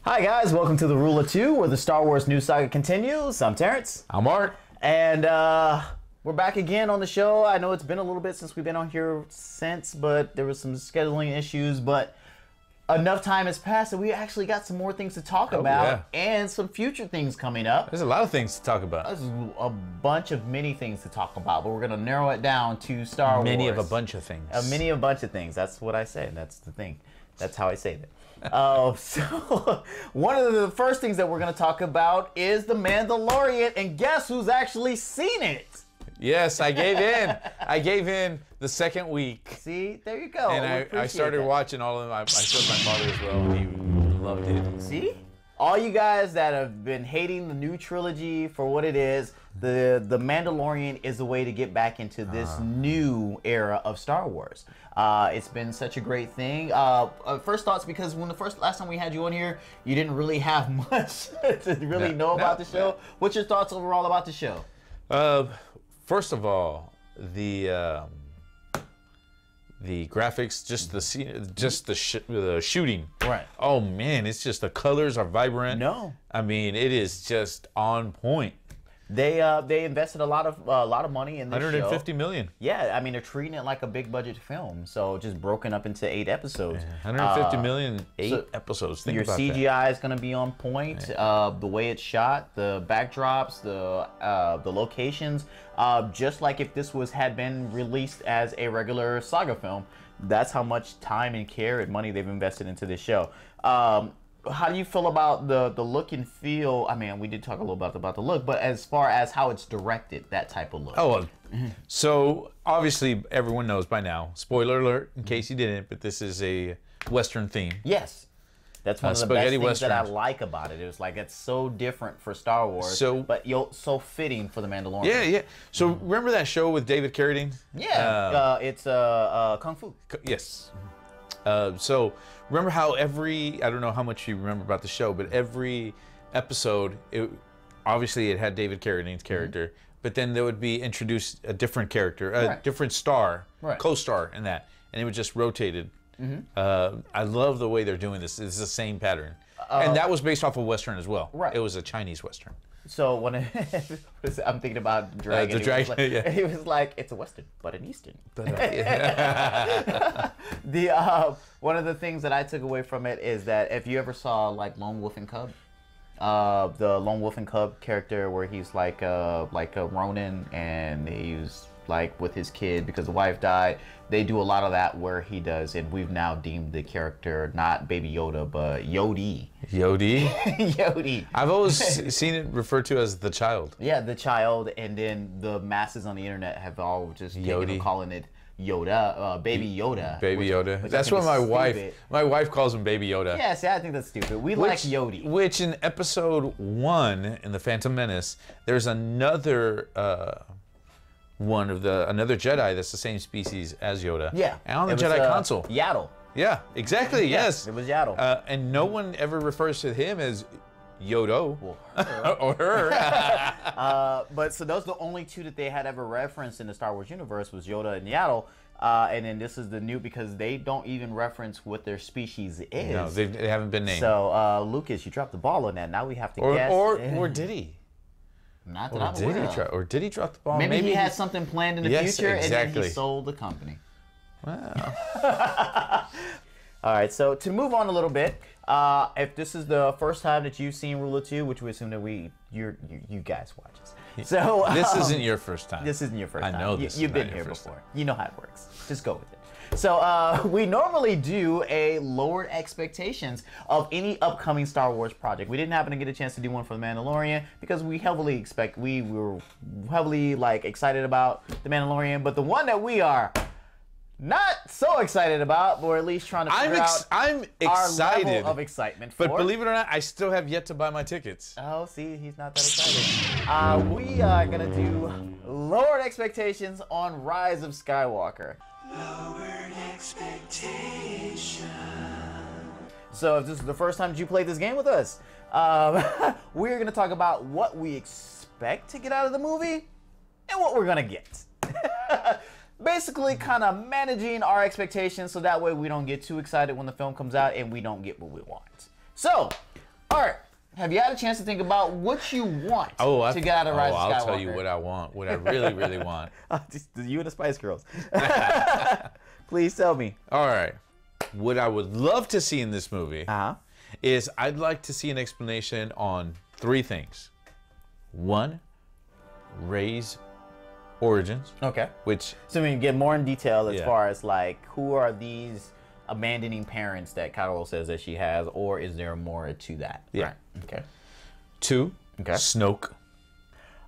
Hi guys, welcome to the Rule of Two, where the Star Wars news saga continues. I'm Terrence. I'm Art. And we're back again on the show. I know it's been a little bit since we've been on here but there was some scheduling issues, but enough time has passed and we actually got some more things to talk about and some future things coming up. There's a lot of things to talk about. There's a bunch of many things to talk about, but we're going to narrow it down to Star Wars. Many of a bunch of things. Many of a bunch of things. That's what I say. That's the thing. That's how I say that. So one of the first things that we're going to talk about is The Mandalorian, and guess who's actually seen it? Yes, I gave in. I gave in the second week. See, there you go. And I started watching all of them. I showed my father as well. He loved it. See? All you guys that have been hating the new trilogy for what it is, the Mandalorian is a way to get back into this new era of Star Wars. It's been such a great thing. First thoughts, because when last time we had you on here, you didn't really have much to really know about the show. What's your thoughts overall about the show? First of all, the graphics, just the shooting. Right. Oh man, it's just the colors are vibrant. No. I mean, it is just on point. They invested a lot of money in this show. 150 million. Yeah, I mean they're treating it like a big budget film, so just broken up into 8 episodes. 150 million, 8 episodes. Think about your CGI is going to be on point. The way it's shot, the backdrops, the locations, just like if this had been released as a regular saga film. That's how much time and care and money they've invested into this show. How do you feel about the look and feel? I mean, we did talk a little about the look, but as far as how it's directed, that type of look. Oh, so obviously everyone knows by now. Spoiler alert, in case you didn't, but this is a Western theme. Yes. That's one of the best things that I like about it. It was like, it's so different for Star Wars, but so fitting for The Mandalorian. Yeah, yeah. So remember that show with David Carradine? Yeah, it's Kung Fu. Yes. So remember how I don't know how much you remember about the show, but every episode, obviously it had David Carradine's character, but then there would be introduced a different character, a different star, co-star in that, and it was just rotated. I love the way they're doing this. It's the same pattern. And that was based off of Western as well. Right. It was a Chinese Western. So when I'm thinking about Dragon, he was like, it's a Western, but an Eastern. One of the things that I took away from it is that if you ever saw like Lone Wolf and Cub, the Lone Wolf and Cub character where he's like a Ronin and he's like with his kid because the wife died, they do a lot of that where he does, and we've now deemed the character not Baby Yoda but Yodi. Yodi? Yodi. I've always seen it referred to as the child. Yeah, the child, and then the masses on the internet have all just taken calling it Yoda, Baby Yoda. Baby Yoda. That's what my wife calls him, Baby Yoda. Yeah, see, I think that's stupid. We like Yodi. Which in episode 1 in The Phantom Menace, there's another another Jedi that's the same species as Yoda. Yeah. And on the Jedi console. Yaddle. Yeah, exactly, yes. It was Yaddle. And no one ever refers to him as Yodo. Well, her. Or her. But so those are the only two that they had ever referenced in the Star Wars universe was Yoda and Yaddle. And then this is the new, because they don't even reference what their species is. No, they haven't been named. So, Lucas, you dropped the ball on that. Now we have to guess. Or did he? Not that I'm aware of. Or did he drop the ball? Maybe he had something planned in the future, exactly. And then he sold the company. Wow. All right, so to move on a little bit, if this is the first time that you've seen Rule of Two, which we assume that you guys watch us. So this isn't your first time. This isn't your first time. I know this. You've been here before. You know how it works. Just go with it. So we normally do a lowered expectations of any upcoming Star Wars project. We didn't happen to get a chance to do one for The Mandalorian because we were heavily like excited about The Mandalorian, but the one that we are not so excited about, or at least trying to figure out I'm excited. Our level of excitement for. But believe it or not, I still have yet to buy my tickets. Oh, see, he's not that excited. We are gonna do lowered expectations on Rise of Skywalker. Lowered expectations. So if this is the first time that you played this game with us, we're gonna talk about what we expect to get out of the movie and what we're gonna get. Basically kind of managing our expectations so that way we don't get too excited when the film comes out and we don't get what we want. So Art, have you had a chance to think about what you want to get out of Rise of Skywalker? I'll tell you what I want. What I really, really want. Just you and the Spice Girls. Please tell me. All right. What I would love to see in this movie Uh-huh. is I'd like to see an explanation on 3 things. 1, Rey's origins. Okay. Which, So we can get more in detail as Yeah. far as like who are these abandoning parents that Kylo says that she has, or is there more to that? Yeah. Right. Okay. 2, Okay. Snoke.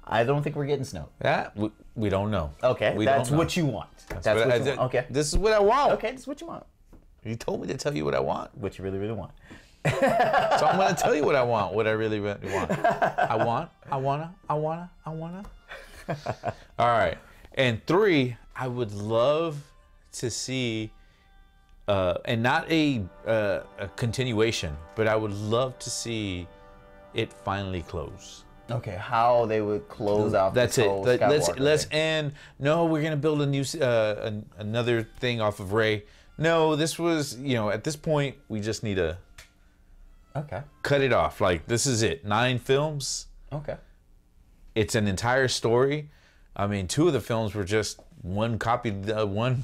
I don't think we're getting Snoke. That we don't know. Okay. We That's don't know. what you want. That's But what I you want. Okay. This is what I want. Okay, that's what you want. You told me to tell you what I want. What you really, really want. So I'm going to tell you what I want, what I really, really want. I wanna. All right. And 3, I would love to see, and not a continuation, but I would love to see it finally close. Okay, how they would close out That's this it. whole Let's Skywalker thing. end. No, we're gonna build a new another thing off of Rey. No, this was, at this point we just need to Okay. cut it off. Like, this is it. 9 films. Okay. It's an entire story. I mean, 2 of the films were just one copy, one.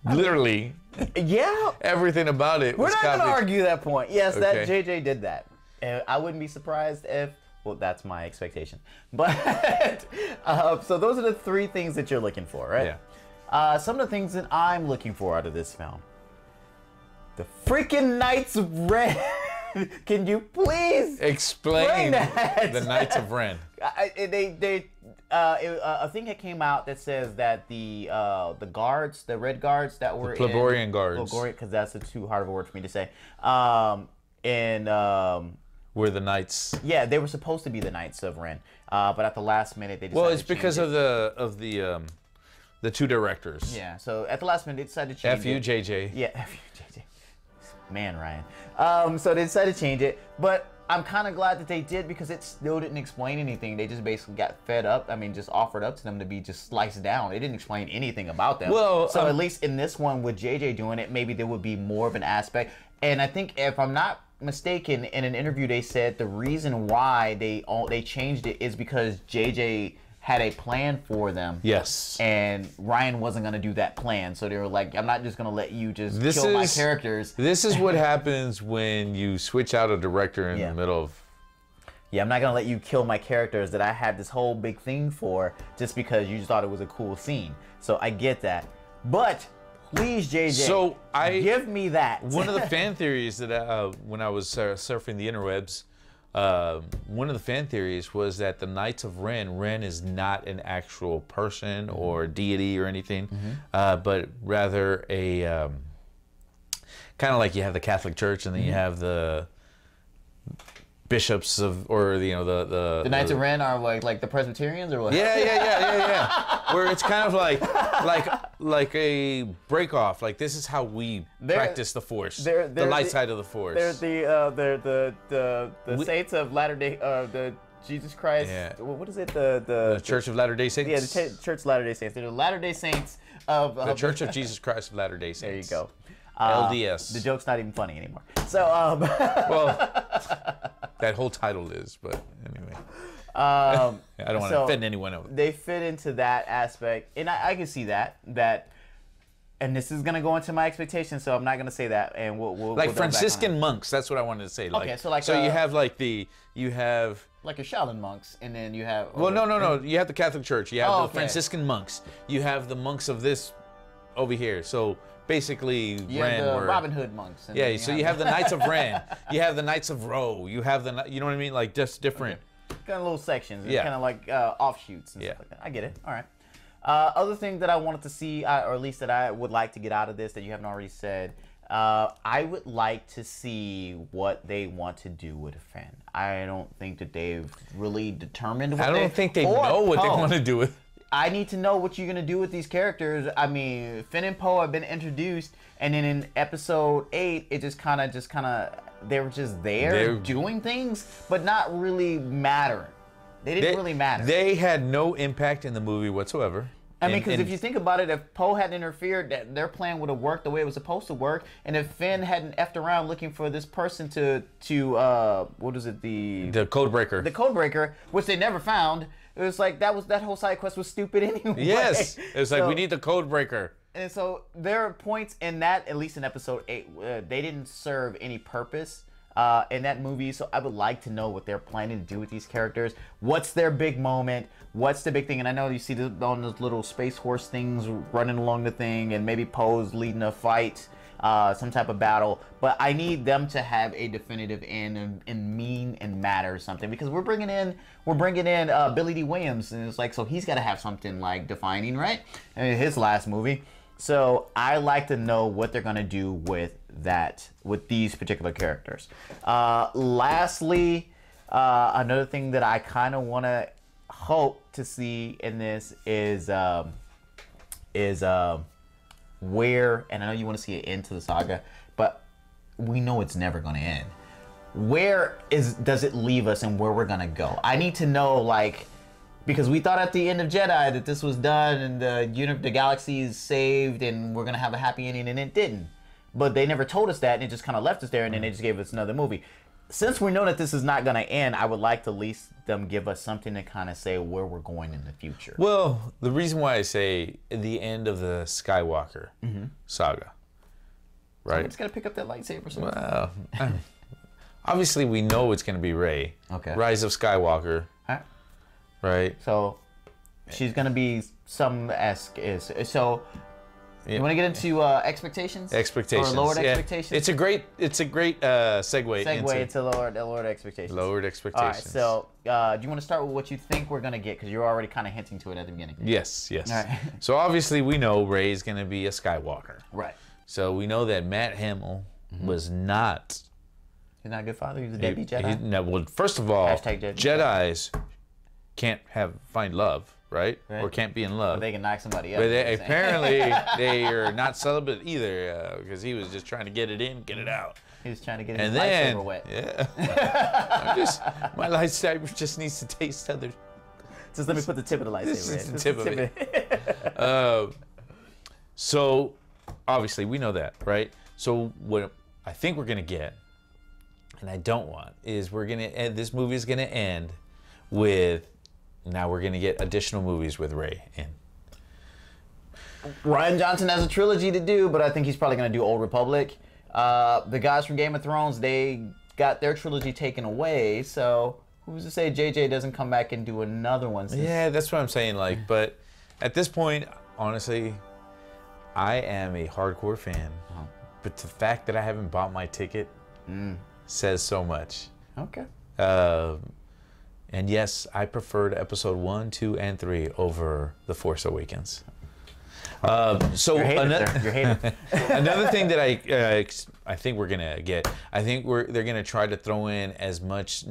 Literally, Yeah. everything about it We're was not copied. going to argue that point. Yes, that Okay. JJ did that. And I wouldn't be surprised if, well, that's my expectation. But, so those are the 3 things that you're looking for, right? Yeah. Some of the things that I'm looking for out of this film. The freaking Knights of Ren. Can you please Explain that? the Knights of Ren. A thing that came out that says that the guards, the red guards that were Pleborian guards. because that's too hard of a word for me to say. Were the Knights. Yeah, they were supposed to be the Knights of Ren, but at the last minute they decided. Well, it's to change because it. of the 2 directors. Yeah, so at the last minute they decided to change F it. you, JJ. Yeah, F you, JJ. Man, Ryan. So they decided to change it, but I'm kind of glad that they did because it still didn't explain anything. They just basically got fed up. I mean, just offered up to them to be just sliced down. It didn't explain anything about them. Well, so at least in this one with JJ doing it, maybe there would be more of an aspect. And I think if I'm not mistaken, in an interview they said the reason why they changed it is because JJ had a plan for them. Yes. And Ryan wasn't going to do that plan. So they were like, I'm not just going to let you just kill my characters. This is what happens when you switch out a director in Yeah. the middle of... Yeah, I'm not going to let you kill my characters that I had this whole big thing for just because you just thought it was a cool scene. So I get that. But please, JJ, So give me that. One of the fan theories that when I was surfing the interwebs, one of the fan theories was that the Knights of Ren is not an actual person or deity or anything, but rather a kind of like you have the Catholic Church and then you have the bishops of, or the Knights of Ren are like the Presbyterians or what? Yeah. Where it's kind of like a break off. Like, this is how we practice the Force. they're the light side of the Force. They're the saints of Latter-day, the Jesus Christ. Yeah. What is it? The Church of Latter-day Saints. Yeah, the Church of Latter-day Saints. They're the Latter-day Saints of the Church of Jesus Christ of Latter-day There you Saints. go. LDS. The joke's not even funny anymore. So, Well, that whole title is, but anyway. I don't want to offend anyone else. They fit into that aspect, and I can see that. And this is gonna go into my expectations, so I'm not gonna say that. And we'll Like double back on Franciscan that. monks, that's what I wanted to say. Like, Okay, so like, you have you have. like your Shaolin monks, and then you have. Well, no. You have the Catholic Church. You have the okay. Franciscan monks. You have the monks of this over here. So basically, You Ren have the were. Robin Hood monks. And Yeah, then so you have the Knights of Ren. You have the Knights of Ro. You have you know what I mean? Like, just different. kind of little sections. It's Yeah. kind of like offshoots and Yeah. stuff like that. I get it. All right. Other thing that I wanted to see, or at least that I would like to get out of this that you haven't already said, I would like to see what they want to do with Finn. I don't think that they've really determined what I don't think they or know what they Poe. want to do with. I need to know what you're gonna do with these characters. I mean, Finn and Poe have been introduced, and then in episode 8, it just kind of, they were just there doing things, but not really mattering. They didn't really matter. They had no impact in the movie whatsoever. I mean, because if you think about it, if Poe hadn't interfered, their plan would have worked the way it was supposed to work. And if Finn hadn't effed around looking for this person to what is it, the code breaker, which they never found, it was like that whole side quest was stupid anyway. Yes, it was like we need the code breaker. And so there are points in that, at least in episode 8, they didn't serve any purpose in that movie. So I would like to know what they're planning to do with these characters. What's their big moment? What's the big thing? And I know you see on those little space horse things running along the thing, and maybe Poe's leading a fight, some type of battle. But I need them to have a definitive end and mean and matter something, because we're bringing in Billy D. Williams, and it's like, so he's got to have something like defining, right? In his last movie. So I like to know what they're gonna do with these particular characters. Lastly, another thing that I kind of want to hope to see in this is where, and I know you want to see an end to the saga, but we know it's never going to end. Where does it leave us, and where we're gonna go? I need to know, like, because we thought at the end of Jedi that this was done and the galaxy is saved and we're gonna have a happy ending, and it didn't. But they never told us that, and it just kind of left us there, and then they just gave us another movie. Since we know that this is not gonna end, I would like to at least them give us something to kind of say where we're going in the future. Well, the reason why I say the end of the Skywalker saga, right? It's gonna pick up that lightsaber. So Well, obviously we know it's gonna be Rey. Okay. Rise of Skywalker. Huh? Right. So she's gonna be some so. You want to get into expectations? Expectations. Or lowered yeah. expectations? It's a great segue into lowered expectations. Lowered expectations. All right, so do you want to start with what you think we're going to get? Because you're already kind of hinting to it at the beginning. Yes. All right. So obviously we know Rey is going to be a Skywalker. Right. So we know that Matt Hamill was not... He's not a good father? He's a deadbeat Jedi? No, well, first of all, Jedis can't find love. Right? Or can't be in love. But they can knock somebody up. But apparently they are not celibate either, because he was just trying to get it in, get it out. He was trying to get his lightsaber wet. Yeah. My lightsaber just needs to taste other. Just let me put the tip of the lightsaber in. This is the tip of it. So obviously we know that, right? So what I think we're gonna get, and I don't want, is this movie is gonna end with. Now we're going to get additional movies with Rey in. Rian Johnson has a trilogy to do, but I think he's probably going to do Old Republic. The guys from Game of Thrones, they got their trilogy taken away, so who's to say JJ doesn't come back and do another one? Yeah, that's what I'm saying. But at this point, honestly, I am a hardcore fan. But the fact that I haven't bought my ticket says so much. Okay. And yes, I preferred episode 1, 2, and 3 over The Force Awakens. So You're hating. another thing that I think we're gonna get, I think they're gonna try to throw in as much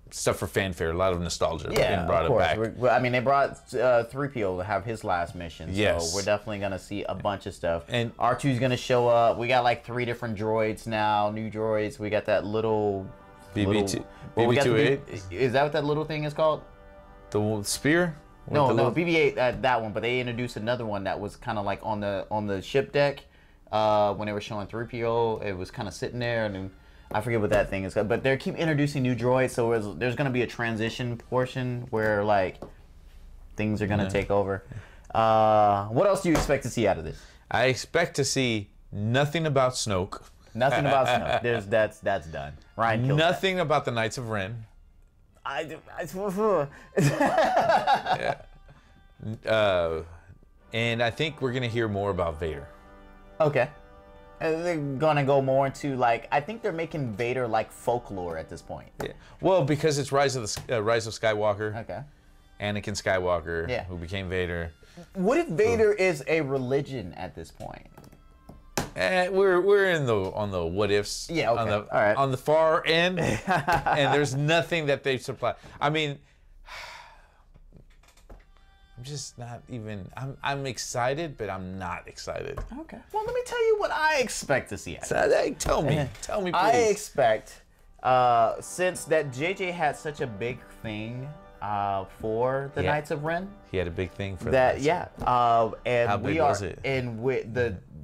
stuff for fanfare, a lot of nostalgia. Yeah, and brought of course. it back. I mean, they brought 3PO to have his last mission. Yes. So we're definitely gonna see a bunch of stuff. And R2's gonna show up. We got like 3 different droids now, new droids. We got that little. BB-28? Is that what that little thing is called? The spear? No, BB-8, that one. But they introduced another one that was kind of like on the ship deck when they were showing 3PO. It was kind of sitting there, and I forget what that thing is. But they keep introducing new droids, so there's going to be a transition portion where like things are going to take over. What else do you expect to see out of this? I expect to see nothing about Snoke. Nothing about Snoke. That's done. Ryan killed nothing about the Knights of Ren. And I think we're gonna hear more about Vader. Okay. They're gonna go more into I think they're making Vader like folklore at this point. Yeah. Well, because it's Rise of Skywalker. Okay. Anakin Skywalker, yeah, who became Vader. What if Vader is a religion at this point? We're on the what ifs. Yeah, okay. All right. On the far end, and there's nothing that they've supplied. I mean, I'm just not even. I'm excited, but I'm not excited. Okay. Well, let me tell you what I expect to see. Tell me, please. I expect, since that JJ had such a big thing for the Yeah. Knights of Ren. He had a big thing for That that. and How we big are was it? and with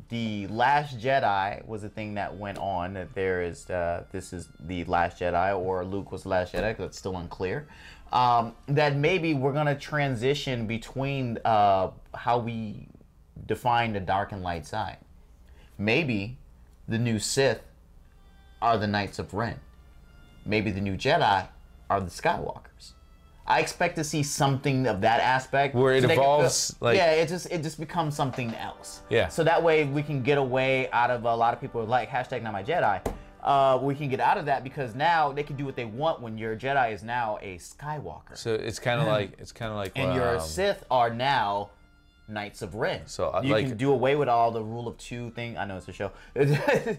the Last Jedi was a thing that went on. That there is this is the Last Jedi, or Luke was the Last Jedi, because it's still unclear. That maybe we're gonna transition between how we define the dark and light side. Maybe the new Sith are the Knights of Ren. Maybe the new Jedi are the Skywalkers. I expect to see something of that aspect Where it they can evolves, feel- like- yeah, it just becomes something else. Yeah. So that way we can get away out of a lot of people like hashtag not my Jedi. We can get out of that because now they can do what they want when your Jedi is now a Skywalker. So it's kind of like And your Sith are now Knights of Ren. So, you like- can do away with all the rule of two thing. I know it's a show.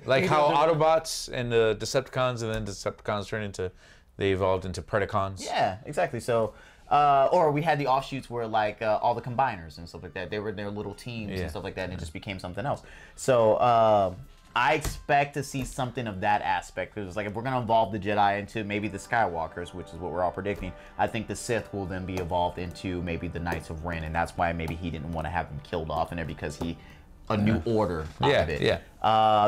like You how can do- Autobots and the Decepticons, and then Decepticons they evolved into Predacons. Yeah, exactly. So, or we had the offshoots where like all the combiners and stuff like that. They were their little teams Yeah. and stuff like that, and it just became something else. So I expect to see something of that aspect. Because like if we're gonna evolve the Jedi into maybe the Skywalkers, which is what we're all predicting, I think the Sith will then be evolved into maybe the Knights of Ren, and that's why maybe he didn't want to have them killed off in there because a new order out Yeah, of it. yeah.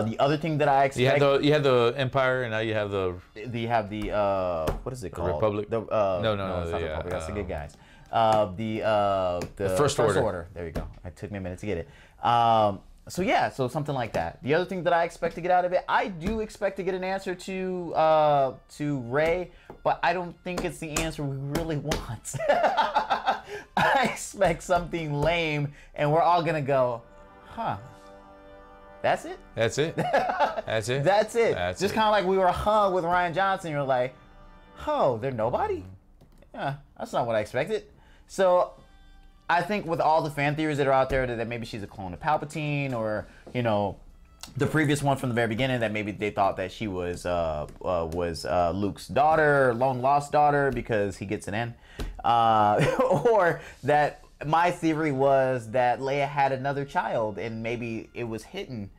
The other thing that I expect. You had the Empire, and now you have the You have the what is it called? Republic? The, no, it's not the, the Republic. That's the good guys. The First Order. There you go. It took me a minute to get it. So yeah, so something like that. The other thing that I expect to get out of it, I do expect to get an answer to Rey, but I don't think it's the answer we really want. I expect something lame, and we're all gonna go, huh? That's it. That's it. That's it. That's it. That's Just it. kind of like we were hung with Ryan Johnson. You're like, oh, they're nobody? Yeah, that's not what I expected. So I think with all the fan theories that are out there that maybe she's a clone of Palpatine, or, you know, the previous one from the very beginning that maybe they thought that she was Luke's daughter, long lost daughter, because he gets an N. Or that my theory was that Leia had another child and maybe it was hidden.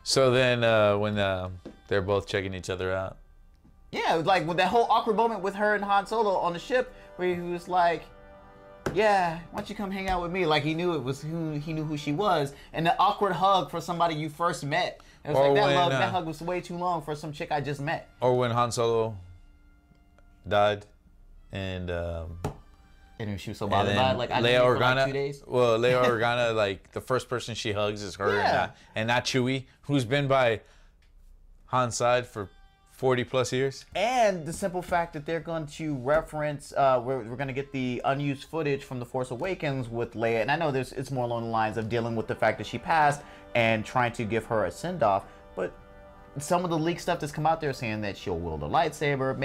So then when they're both checking each other out. Yeah, like with that whole awkward moment with her and Han Solo on the ship, where he was like, "Yeah, why don't you come hang out with me?" Like he knew who she was, and the awkward hug for somebody you first met. It was Or like when, that hug was way too long for some chick I just met. Or when Han Solo died, and And she was so and bothered then by it, like I Leia didn't for Organa. like 2 days. Well, Leia Organa, like the first person she hugs is her, Yeah. and not Chewie, who's been by Han's side for 40 plus years. And the simple fact that they're going to reference, we're going to get the unused footage from The Force Awakens with Leia. And I know it's more along the lines of dealing with the fact that she passed and trying to give her a send-off. But some of the leaked stuff that's come out there saying that she'll wield a lightsaber.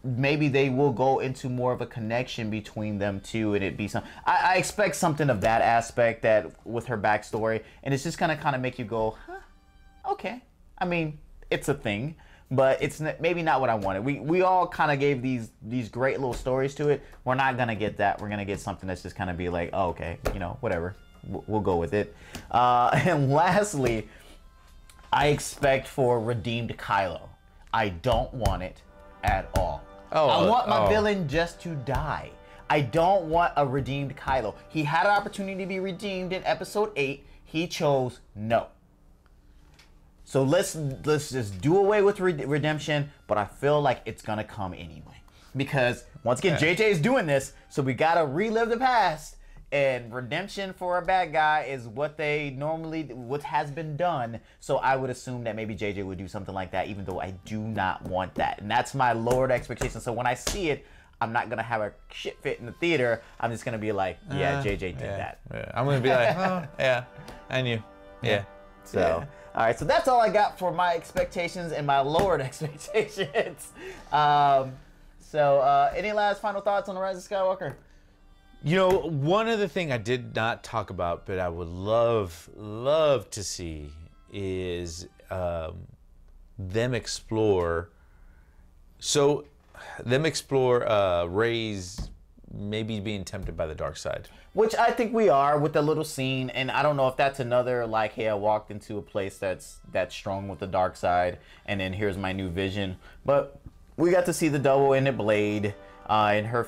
Maybe they will go into more of a connection between them two, and it be some. I expect something of that aspect that with her backstory, and it's just gonna kind of make you go, huh, okay. I mean, it's a thing, but it's maybe not what I wanted. We all kind of gave these great little stories to it. We're not gonna get that. We're gonna get something that's just kind of be like, oh, okay, you know, whatever. We'll go with it. And lastly, I expect for redeemed Kylo. I don't want it at all. I want my villain just to die. I don't want a redeemed Kylo. He had an opportunity to be redeemed in Episode 8. He chose no. So let's just do away with redemption, but I feel like it's gonna come anyway. Because once again, JJ is doing this, so we gotta relive the past. And redemption for a bad guy is what has been done. So I would assume that maybe JJ would do something like that, even though I do not want that. And that's my lowered expectation. So when I see it, I'm not gonna have a shit fit in the theater. I'm just gonna be like, yeah, JJ did that. Yeah. I'm gonna be like, oh, yeah, I knew. Yeah. So, all right. So that's all I got for my expectations and my lowered expectations. Any last final thoughts on the Rise of Skywalker? You know, one other thing I did not talk about, but I would love to see is them explore Rey's maybe being tempted by the dark side. Which I think we are with the little scene, and I don't know if that's another like, hey, I walked into a place that's strong with the dark side, and then here's my new vision. But we got to see the double-ended blade, and her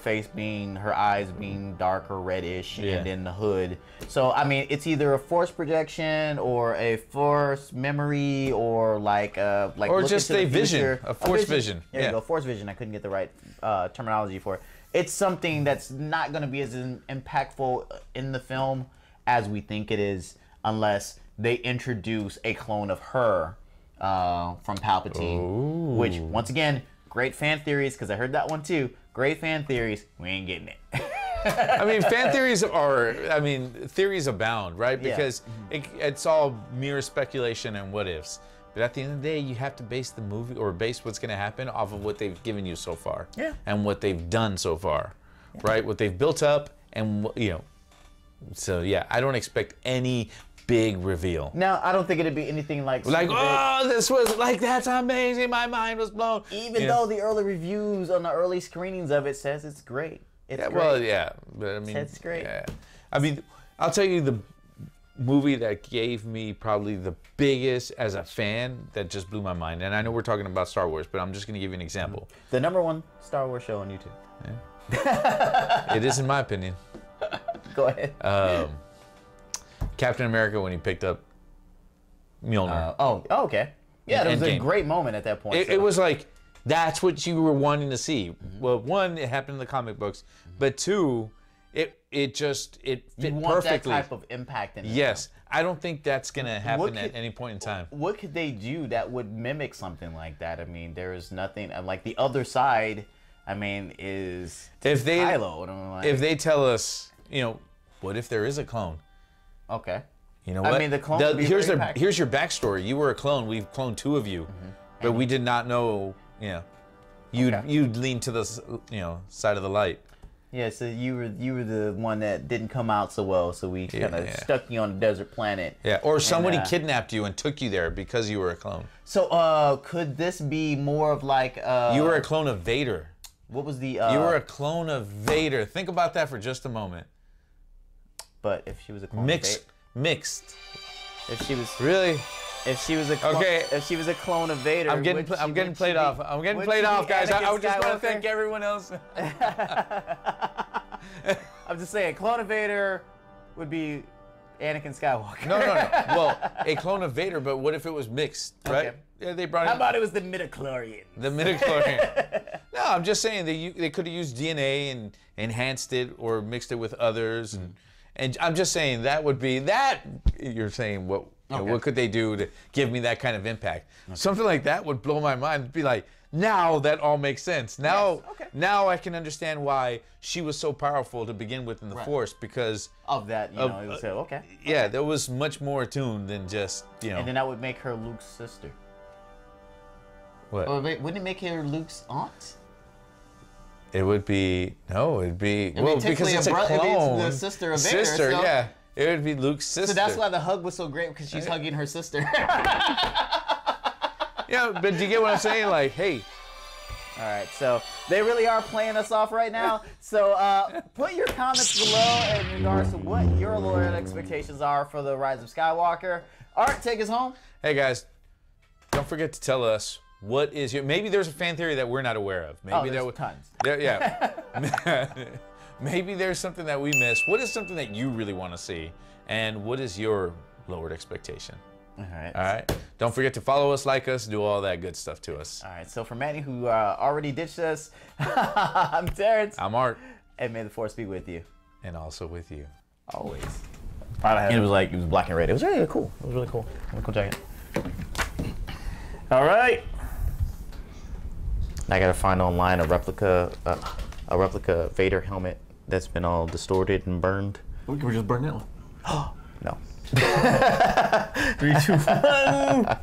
eyes being dark or reddish, and then the hood. So I mean, it's either a force projection or a force memory, or like or just a vision, a force vision. There you go, force vision. I couldn't get the right terminology for it. It's something that's not going to be as impactful in the film as we think it is, unless they introduce a clone of her from Palpatine, which once again, great fan theories, because I heard that one too. Great fan theories. We ain't getting it. I mean, fan theories theories abound, right? Because it's all mere speculation and what ifs. But at the end of the day, you have to base the movie or base what's going to happen off of what they've given you so far. Yeah. And what they've done so far, right? What they've built up and, So, yeah, I don't expect any big reveal. Now, I don't think it'd be anything like this was like, that's amazing, my mind was blown. Even though the early reviews on the early screenings of it says it's great. It's great. Well, yeah, but I mean, it's great. Yeah. I mean, I'll tell you the movie that gave me probably the biggest as a fan that just blew my mind. And I know we're talking about Star Wars, but I'm just going to give you an example. The #1 Star Wars show on YouTube. Yeah. It is, in my opinion. Go ahead. Captain America, when he picked up Mjolnir. Okay. Yeah, that was a great moment at that point. It was like, that's what you were wanting to see. Well, one, it happened in the comic books, but two, it fit you want perfectly. that type of impact in it. Yes, I don't think that's gonna happen at any point in time. What could they do that would mimic something like that? I mean, there is nothing like the other side. I mean, is Kylo. If they tell us, what if there is a clone? Okay. You know what? I mean, the clone. Here's your backstory. You were a clone. We've cloned 2 of you, but we did not know. You'd lean to the side of the light. Yeah, so you were the one that didn't come out so well, so we kind of stuck you on a desert planet. Yeah, or somebody kidnapped you and took you there because you were a clone. So, could this be more of like? You were a clone of Vader. What was the? You were a clone of Vader. Think about that for just a moment. But if she was a clone mixed. If she was really. If she was a if she was a clone of Vader, I'm getting played off. I'm getting played off, guys. I just want to thank everyone else. I'm just saying, clone of Vader would be Anakin Skywalker. No. Well, a clone of Vader, but what if it was mixed, right? Okay. Yeah, they brought. How about it was the midichlorian? The midichlorian. No, I'm just saying they could have used DNA and enhanced it or mixed it with others, and I'm just saying that would be that. You're saying what? What could they do to give me that kind of impact? Okay. Something like that would blow my mind. It'd be like, now that all makes sense. Now, now I can understand why she was so powerful to begin with in the Force, because of that. It was okay. Yeah, there was much more tuned than just And then that would make her Luke's sister. What? Or wouldn't it make her Luke's aunt? It would be because it's a clone. It'd be the sister of Vader. Sister, yeah. It would be Luke's sister. So that's why the hug was so great, because she's hugging her sister. Yeah, but do you get what I'm saying? Like, hey. All right, so they really are playing us off right now. So put your comments below in regards to what your loyal expectations are for the Rise of Skywalker. Art, take us home. Hey guys, don't forget to tell us what is your. Maybe there's a fan theory that we're not aware of. Maybe there's tons. Maybe there's something that we missed. What is something that you really want to see? And what is your lowered expectation? All right. All right. Don't forget to follow us, like us, do all that good stuff to us. All right. So for Manny, who already ditched us, I'm Terrence. I'm Art. And may the Force be with you. And also with you. Always. It was black and red. It was really cool. It was really cool. Really cool jacket. All right. I gotta find online a replica Vader helmet that's been all distorted and burned. We could just burn that one. No. 3, 2, 1.